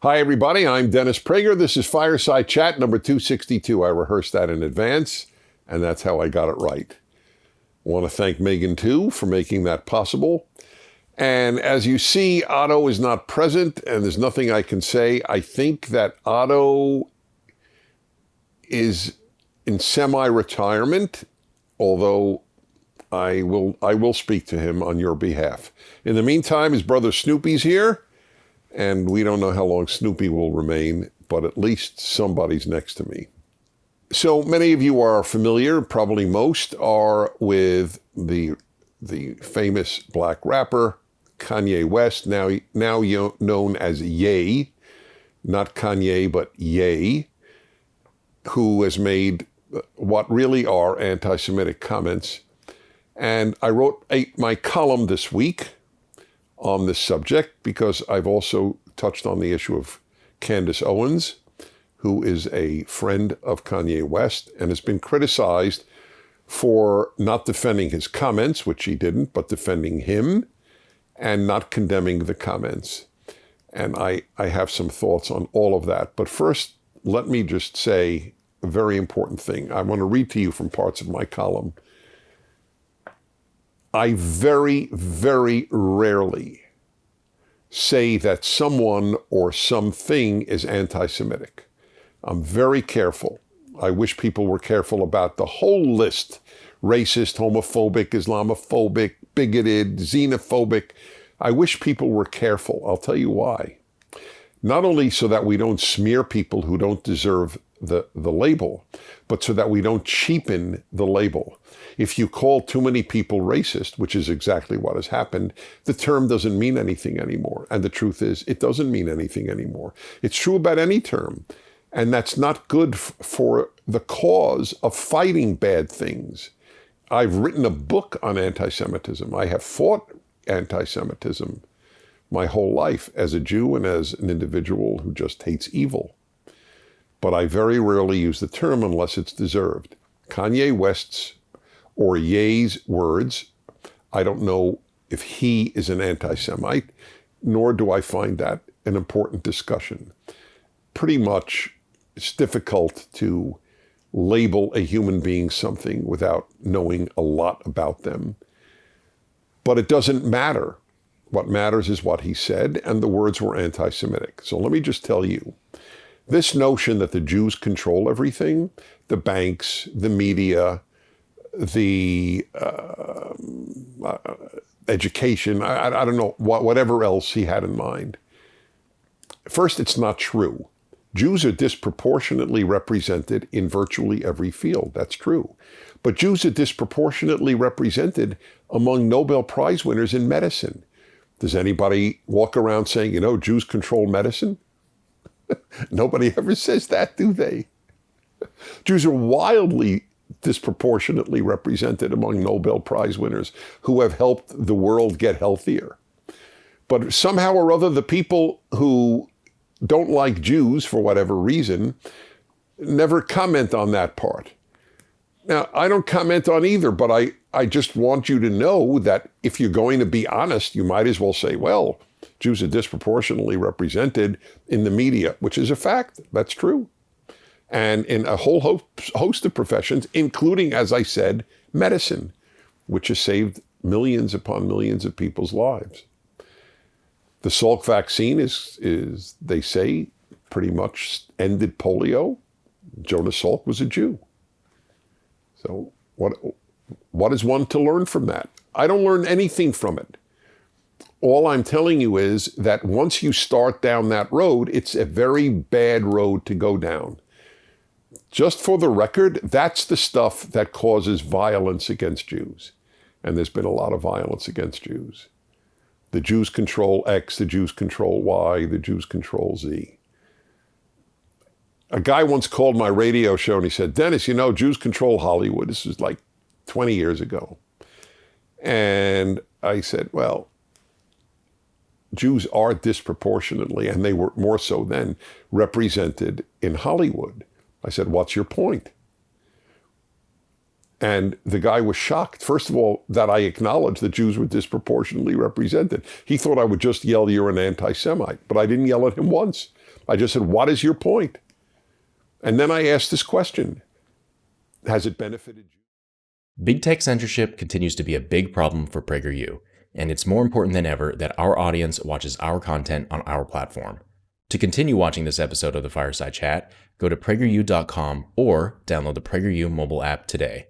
Hi, everybody. I'm Dennis Prager. This is Fireside Chat number 262. I rehearsed that in advance, and that's how I got it right. I want to thank Megan, too, for making that possible. And as you see, Otto is not present, and there's nothing I can say. I think that Otto is in semi-retirement, although I will speak to him on your behalf. In the meantime, his brother Snoopy's here, and we don't know how long Snoopy will remain, but at least somebody's next to me. So many of you are familiar, probably most are, with the famous black rapper Kanye West, now known as Ye, not Kanye, but Ye, who has made what really are anti-Semitic comments. And I wrote my column this week on this subject because I've also touched on the issue of Candace Owens, who is a friend of Kanye West and has been criticized for not defending his comments, which he didn't, but defending him and not condemning the comments. And I have some thoughts on all of that. But first, let me just say a very important thing. I want to read to you from parts of my column. I very, very rarely say that someone or something is anti-Semitic. I'm very careful. I wish people were careful about the whole list: racist, homophobic, Islamophobic, bigoted, xenophobic. I wish people were careful. I'll tell you why. Not only so that we don't smear people who don't deserve the label, but so that we don't cheapen the label. If you call too many people racist, which is exactly what has happened, the term doesn't mean anything anymore. And the truth is, it doesn't mean anything anymore. It's true about any term. And that's not good for the cause of fighting bad things. I've written a book on anti-Semitism. I have fought anti-Semitism my whole life as a Jew and as an individual who just hates evil. But I very rarely use the term unless it's deserved. Kanye West's or Ye's words, I don't know if he is an anti-Semite, nor do I find that an important discussion. Pretty much, it's difficult to label a human being something without knowing a lot about them. But it doesn't matter. What matters is what he said, and the words were anti-Semitic. So let me just tell you, this notion that the Jews control everything, the banks, the media, the education, I don't know, whatever else he had in mind. First, it's not true. Jews are disproportionately represented in virtually every field. That's true. But Jews are disproportionately represented among Nobel Prize winners in medicine. Does anybody walk around saying, Jews control medicine? Nobody ever says that, do they? Jews are wildly disproportionately represented among Nobel Prize winners who have helped the world get healthier. But somehow or other, the people who don't like Jews for whatever reason never comment on that part. Now, I don't comment on either, but I just want you to know that if you're going to be honest, you might as well say, well, Jews are disproportionately represented in the media, which is a fact. That's true. And in a whole host of professions, including, as I said, medicine, which has saved millions upon millions of people's lives. The Salk vaccine is, they say, pretty much ended polio. Jonas Salk was a Jew. So what is one to learn from that? I don't learn anything from it. All I'm telling you is that once you start down that road, it's a very bad road to go down. Just for the record, that's the stuff that causes violence against Jews. And there's been a lot of violence against Jews. The Jews control X, the Jews control Y, the Jews control Z. A guy once called my radio show and he said, Dennis, Jews control Hollywood. This was like 20 years ago. And I said, well, Jews are disproportionately, and they were more so then, represented in Hollywood. I said, what's your point? And the guy was shocked, first of all, that I acknowledged that Jews were disproportionately represented. He thought I would just yell, "You're an anti-Semite," but I didn't yell at him once. I just said, "What is your point?" And then I asked this question: has it benefited Jews? Big tech censorship continues to be a big problem for PragerU, and it's more important than ever that our audience watches our content on our platform. To continue watching this episode of the Fireside Chat, go to PragerU.com or download the PragerU mobile app today.